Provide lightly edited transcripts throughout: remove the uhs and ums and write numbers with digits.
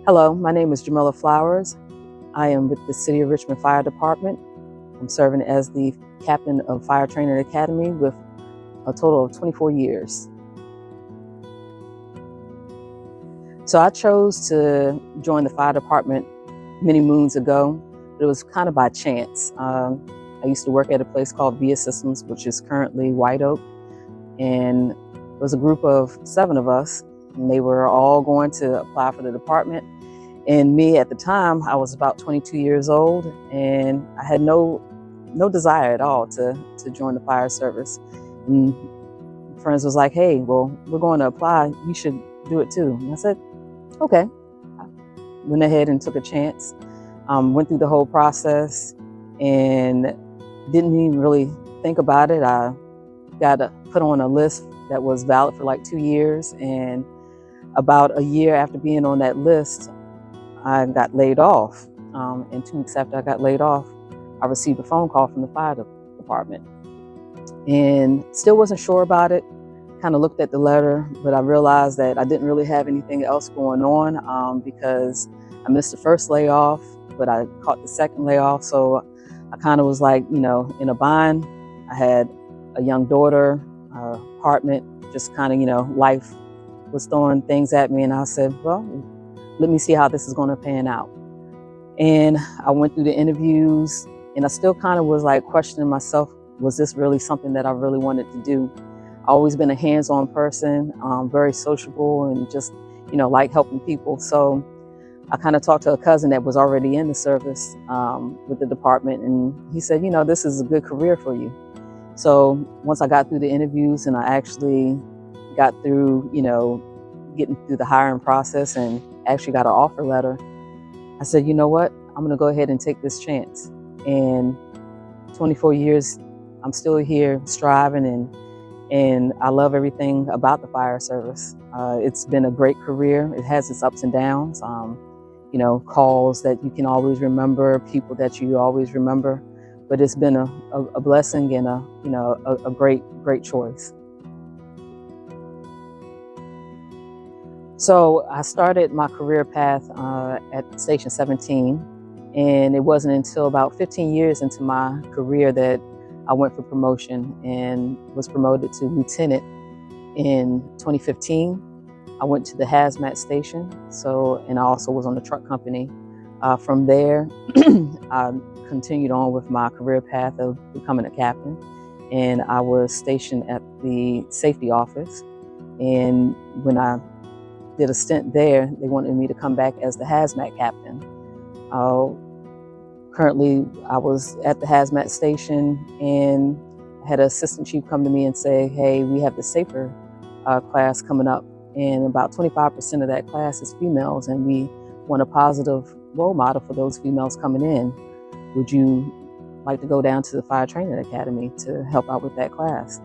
Hello, my name is Jamila Flowers. I am with the City of Richmond Fire Department. I'm serving as the Captain of Fire Training Academy with a total of 24 years. So I chose to join the fire department many moons ago, but it was kind of by chance. I used to work at a place called Via Systems, which is currently White Oak, and it was a group of 7 of us, and they were all going to apply for the department. And me at the time, I was about 22 years old, and I had no desire at all to join the fire service. And friends was like, "Hey, well, we're going to apply. You should do it too." And I said, "Okay." I went ahead and took a chance. Went through the whole process and didn't even really think about it. I got put on a list that was valid for like 2 years, and about a year after being on that list, I got laid off. And 2 weeks after I got laid off, I received a phone call from the fire department. And still wasn't sure about it. Kind of looked at the letter, but I realized that I didn't really have anything else going on because I missed the first layoff, but I caught the second layoff. So I kind of was like, in a bind. I had a young daughter, apartment, just kind of, life was throwing things at me. And I said, well, let me see how this is going to pan out. And I went through the interviews, and I still kind of was like questioning myself, was this really something that I really wanted to do? I've always been a hands-on person, very sociable, and just, like helping people. So I kind of talked to a cousin that was already in the service with the department, and he said, this is a good career for you. So once I got through the interviews and I actually got through, getting through the hiring process and actually got an offer letter, I said, you know what, I'm going to go ahead and take this chance. And 24 years, I'm still here striving, and I love everything about the fire service. It's been a great career. It has its ups and downs, calls that you can always remember, people that you always remember, but it's been a blessing and a great choice. So I started my career path at Station 17, and it wasn't until about 15 years into my career that I went for promotion and was promoted to lieutenant in 2015. I went to the hazmat station, and I also was on the truck company. From there, I continued on with my career path of becoming a captain, and I was stationed at the safety office. And when I did a stint there, they wanted me to come back as the hazmat captain. Currently, I was at the hazmat station, and I had an assistant chief come to me and say, "Hey, we have the safer class coming up, and about 25% of that class is females, and we want a positive role model for those females coming in. Would you like to go down to the Fire Training Academy to help out with that class?"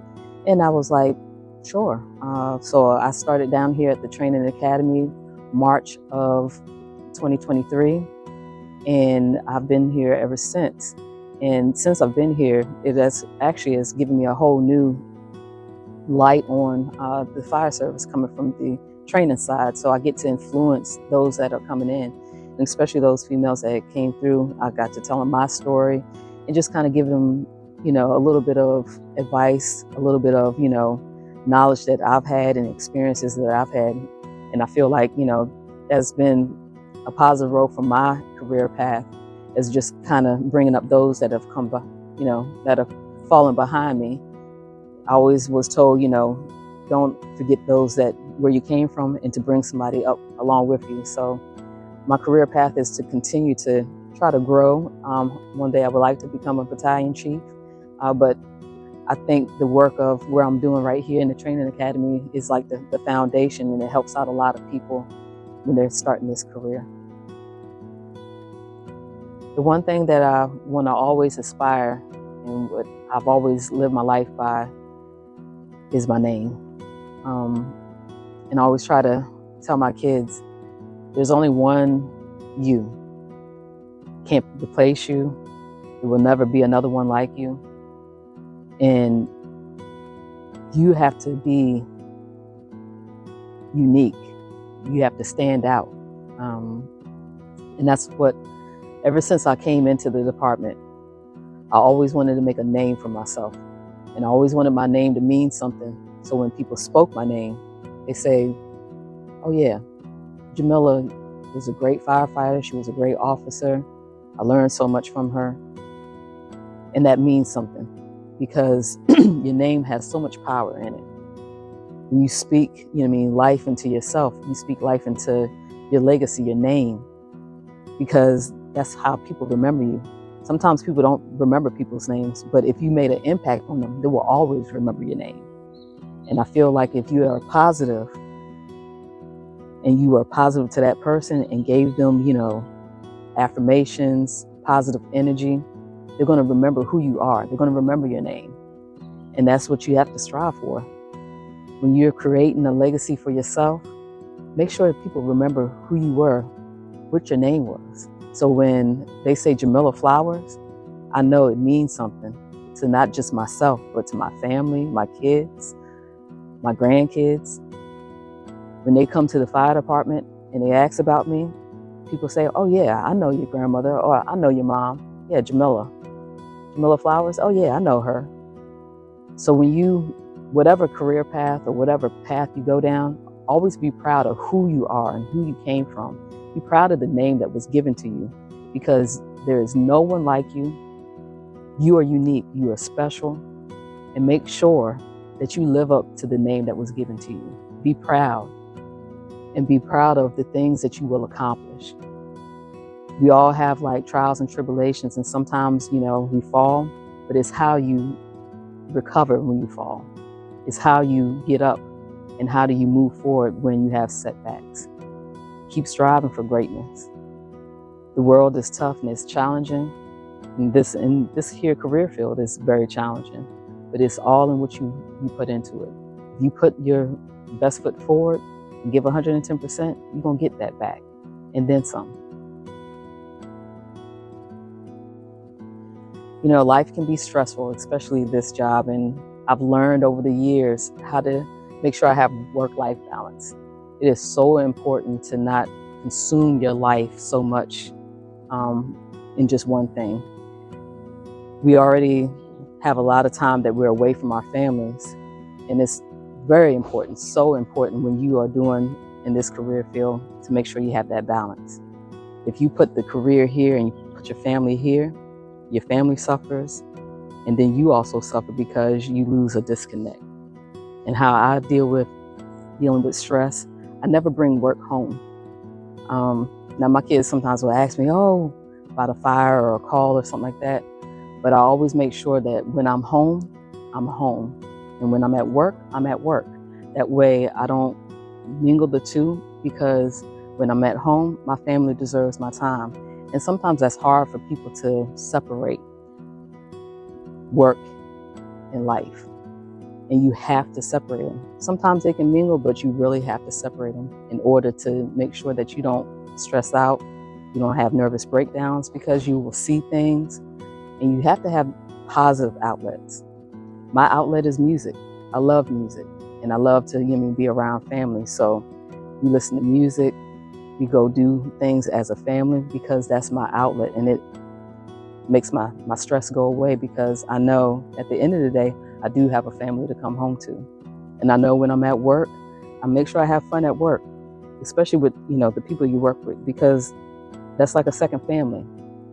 And I was like, sure. So I started down here at the Training Academy March of 2023, and I've been here ever since. And since I've been here, it has given me a whole new light on the fire service coming from the training side. So I get to influence those that are coming in, and especially those females that came through. I got to tell them my story and just kind of give them, a little bit of advice, a little bit of, knowledge that I've had and experiences that I've had. And I feel like, that's been a positive role for my career path, is just kind of bringing up those that have come, that have fallen behind me. I always was told, don't forget those where you came from, and to bring somebody up along with you. So my career path is to continue to try to grow. One day I would like to become a battalion chief, but I think the work of where I'm doing right here in the Training Academy is like the foundation, and it helps out a lot of people when they're starting this career. The one thing that I want to always aspire, and what I've always lived my life by, is my name. And I always try to tell my kids, there's only one you. Can't replace you. There will never be another one like you. And you have to be unique. You have to stand out. And that's what, ever since I came into the department, I always wanted to make a name for myself. And I always wanted my name to mean something. So when people spoke my name, they say, oh yeah, Jamila was a great firefighter. She was a great officer. I learned so much from her. And that means something because your name has so much power in it. When you speak, life into yourself, you speak life into your legacy, your name, because that's how people remember you. Sometimes people don't remember people's names, but if you made an impact on them, they will always remember your name. And I feel like if you are positive and you are positive to that person and gave them, affirmations, positive energy, they're going to remember who you are. They're going to remember your name. And that's what you have to strive for. When you're creating a legacy for yourself, make sure that people remember who you were, what your name was. So when they say Jamila Flowers, I know it means something to not just myself, but to my family, my kids, my grandkids. When they come to the fire department and they ask about me, people say, oh yeah, I know your grandmother, or I know your mom. Yeah, Jamila Flowers, oh yeah, I know her. So when whatever career path or whatever path you go down, always be proud of who you are and who you came from. Be proud of the name that was given to you, because there is no one like you. You are unique, you are special, and make sure that you live up to the name that was given to you. Be proud, and be proud of the things that you will accomplish. We all have trials and tribulations, and sometimes, we fall, but it's how you recover when you fall. It's how you get up, and how do you move forward when you have setbacks. Keep striving for greatness. The world is tough and it's challenging. And this here career field is very challenging, but it's all in what you put into it. If you put your best foot forward and give 110%, you're going to get that back, and then some. Life can be stressful, especially this job, and I've learned over the years how to make sure I have work-life balance. It is so important to not consume your life so much in just one thing. We already have a lot of time that we're away from our families, and it's very important, so important when you are doing in this career field to make sure you have that balance. If you put the career here and you put your family here, your family suffers, and then you also suffer because you lose a disconnect. And how I dealing with stress, I never bring work home. Now my kids sometimes will ask me, about a fire or a call or something like that, but I always make sure that when I'm home, I'm home. And when I'm at work, I'm at work. That way I don't mingle the two, because when I'm at home, my family deserves my time. And sometimes that's hard for people to separate work and life. And you have to separate them. Sometimes they can mingle, but you really have to separate them in order to make sure that you don't stress out, you don't have nervous breakdowns, because you will see things, and you have to have positive outlets. My outlet is music. I love music, and I love to be around family. So we listen to music, we go do things as a family, because that's my outlet, and it makes my stress go away, because I know at the end of the day, I do have a family to come home to. And I know when I'm at work, I make sure I have fun at work, especially with, the people you work with, because that's like a second family.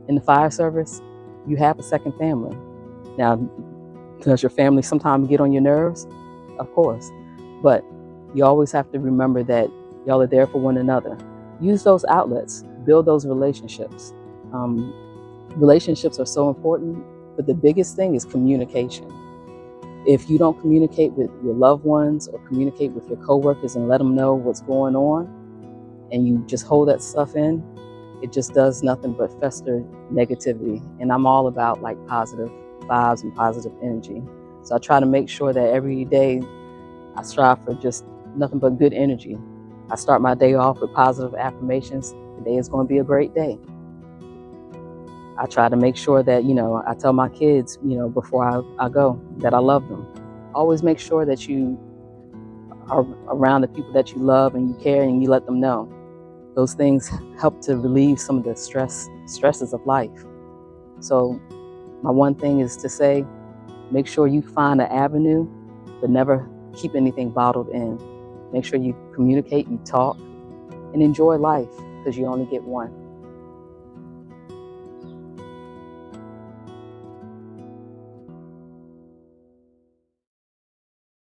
In the fire service, you have a second family. Now, does your family sometimes get on your nerves? Of course. But you always have to remember that y'all are there for one another. Use those outlets, build those relationships. Relationships are so important, but the biggest thing is communication. If you don't communicate with your loved ones or communicate with your coworkers and let them know what's going on, and you just hold that stuff in, it just does nothing but fester negativity. And I'm all about positive vibes and positive energy. So I try to make sure that every day I strive for just nothing but good energy. I start my day off with positive affirmations. Today is going to be a great day. I try to make sure that, I tell my kids, before I go, that I love them. Always make sure that you are around the people that you love and you care, and you let them know. those things help to relieve some of the stresses of life. So my one thing is to say, make sure you find an avenue, but never keep anything bottled in. Make sure you communicate, you talk, and enjoy life, because you only get one.